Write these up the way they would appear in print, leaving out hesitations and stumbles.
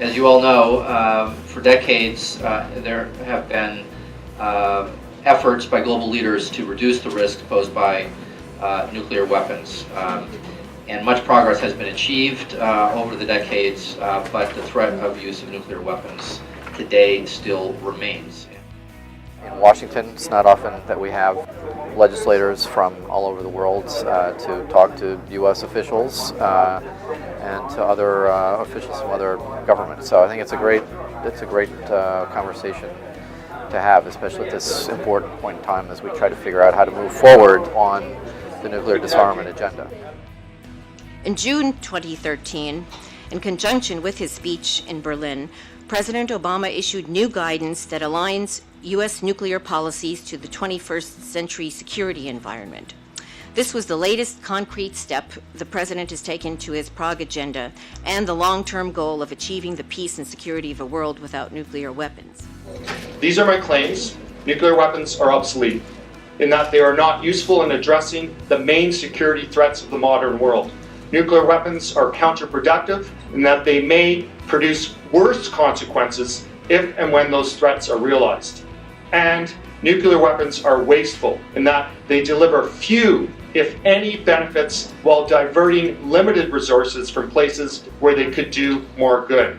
As you all know, for decades there have been efforts by global leaders to reduce the risk posed by nuclear weapons. And much progress has been achieved over the decades, but the threat of use of nuclear weapons today still remains. In Washington, it's not often that we have legislators from all over the world to talk to U.S. officials and to other officials from other governments. So I think it's a great conversation to have, especially at this important point in time as we try to figure out how to move forward on the nuclear disarmament agenda. In June 2013, in conjunction with his speech in Berlin, President Obama issued new guidance that aligns U.S. nuclear policies to the 21st century security environment. This was the latest concrete step the President has taken to his Prague agenda and the long-term goal of achieving the peace and security of a world without nuclear weapons. These are my claims. Nuclear weapons are obsolete in that they are not useful in addressing the main security threats of the modern world. Nuclear weapons are counterproductive in that they may produce worse consequences if and when those threats are realized. And nuclear weapons are wasteful in that they deliver few, if any, benefits while diverting limited resources from places where they could do more good.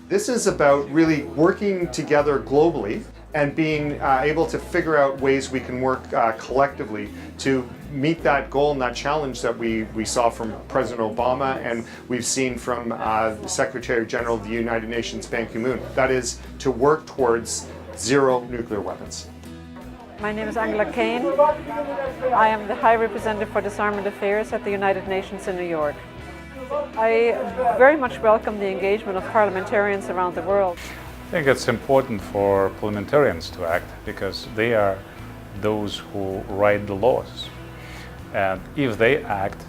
This is about really working together globally and being able to figure out ways we can work collectively to meet that goal and that challenge that we saw from President Obama and we've seen from the Secretary General of the United Nations, Ban Ki-moon. That is to work towards zero nuclear weapons. My name is Angela Kane. I am the High Representative for Disarmament Affairs at the United Nations in New York. I very much welcome the engagement of parliamentarians around the world. I think it's important for parliamentarians to act because they are those who write the laws. And if they act,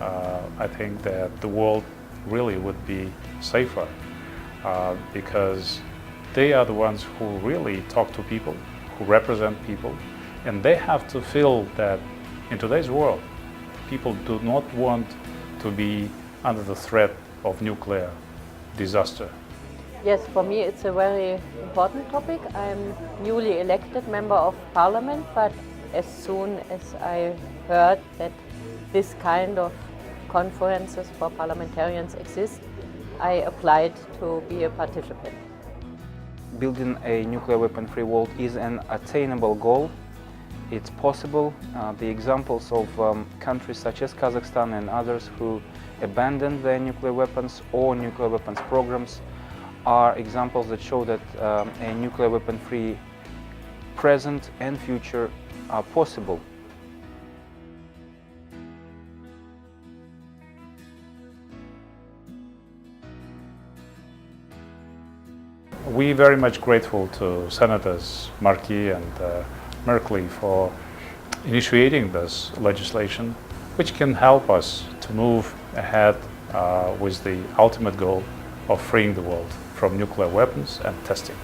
I think that the world really would be safer because they are the ones who really talk to people, who represent people, and they have to feel that in today's world, people do not want to be under the threat of nuclear disaster. Yes, for me it's a very important topic. I'm newly elected member of parliament, but as soon as I heard that this kind of conferences for parliamentarians exist, I applied to be a participant. Building a nuclear weapon-free world is an attainable goal. It's possible. The examples of countries such as Kazakhstan and others who abandoned their nuclear weapons or nuclear weapons programs are examples that show that a nuclear weapon-free present and future are possible. We're very much grateful to Senators Markey and Merkley for initiating this legislation, which can help us to move ahead with the ultimate goal of freeing the world from nuclear weapons and testing.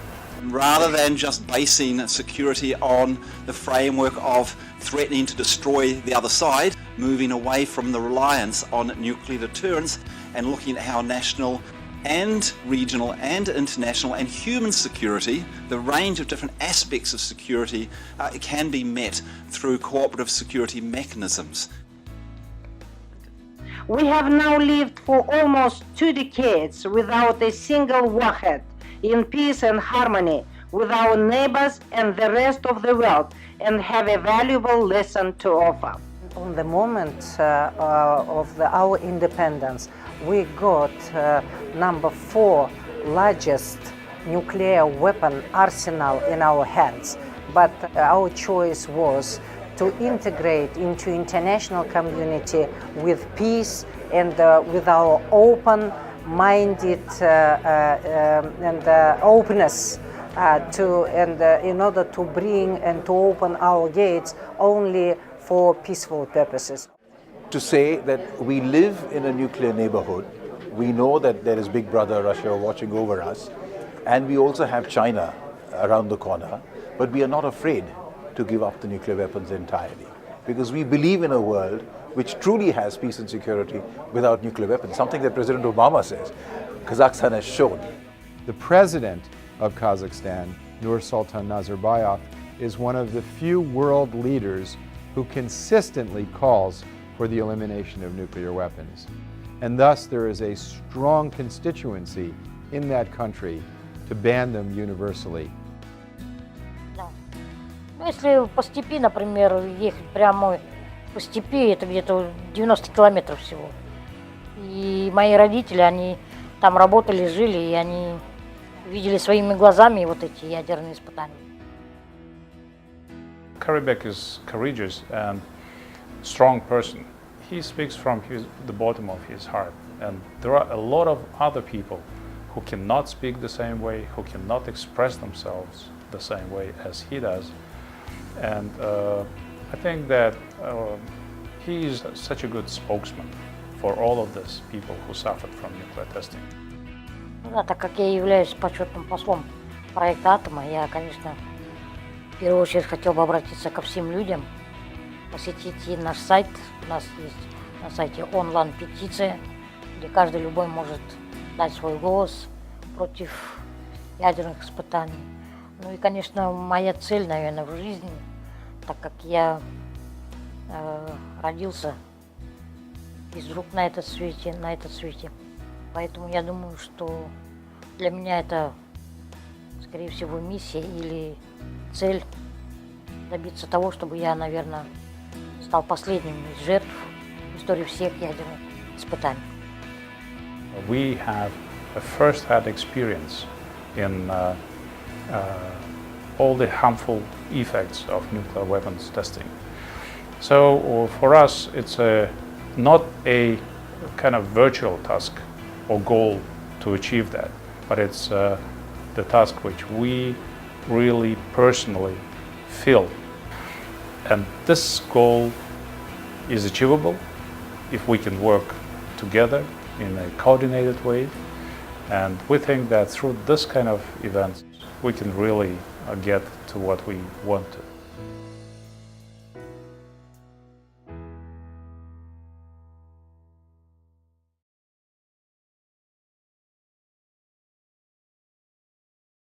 Rather than just basing security on the framework of threatening to destroy the other side, moving away from the reliance on nuclear deterrence and looking at how national and regional and international and human security, the range of different aspects of security can be met through cooperative security mechanisms. We have now lived for almost 2 decades without a single warhead, in peace and harmony with our neighbors and the rest of the world, and have a valuable lesson to offer. On the moment of our independence, we got number 4 largest nuclear weapon arsenal in our hands. But our choice was to integrate into international community with peace and with our open-minded and openness in order to bring and to open our gates only for peaceful purposes. To say that we live in a nuclear neighborhood, we know that there is Big Brother Russia watching over us, and we also have China around the corner, but we are not afraid to give up the nuclear weapons entirely, because we believe in a world which truly has peace and security without nuclear weapons, something that President Obama says Kazakhstan has shown. The president of Kazakhstan, Nursultan Nazarbayev, is one of the few world leaders who consistently calls for the elimination of nuclear weapons. And thus there is a strong constituency in that country to ban them universally. Ну, если по степи, например, ехать прямо по степи, это где-то 90 километров всего. И мои родители, они там работали, жили, и они видели своими глазами вот эти ядерные испытания. Karibek is courageous and strong person. He speaks from the bottom of his heart. And there are a lot of other people who cannot speak the same way, who cannot express themselves the same way as he does. And I think that he is such a good spokesman for all of these people who suffered from nuclear testing. Да, так как я являюсь почетным послом проекта «Атома», я, конечно, в первую очередь хотел бы обратиться ко всем людям, посетить наш сайт. У нас есть на сайте онлайн-петиция, где каждый любой может дать свой голос против ядерных испытаний. Ну и, конечно, моя цель, наверное, в жизни, так как я родился из рук на этом свете, поэтому я думаю, что для меня это, скорее всего, миссия или цель добиться того, чтобы я, наверное, стал последним из жертв в истории всех ядерных испытаний. We have a first-hand experience in all the harmful effects of nuclear weapons testing. So for us, it's not a kind of virtual task or goal to achieve that, but it's the task which we really personally feel. And this goal is achievable if we can work together in a coordinated way. And we think that through this kind of events, we can really get to what we want to.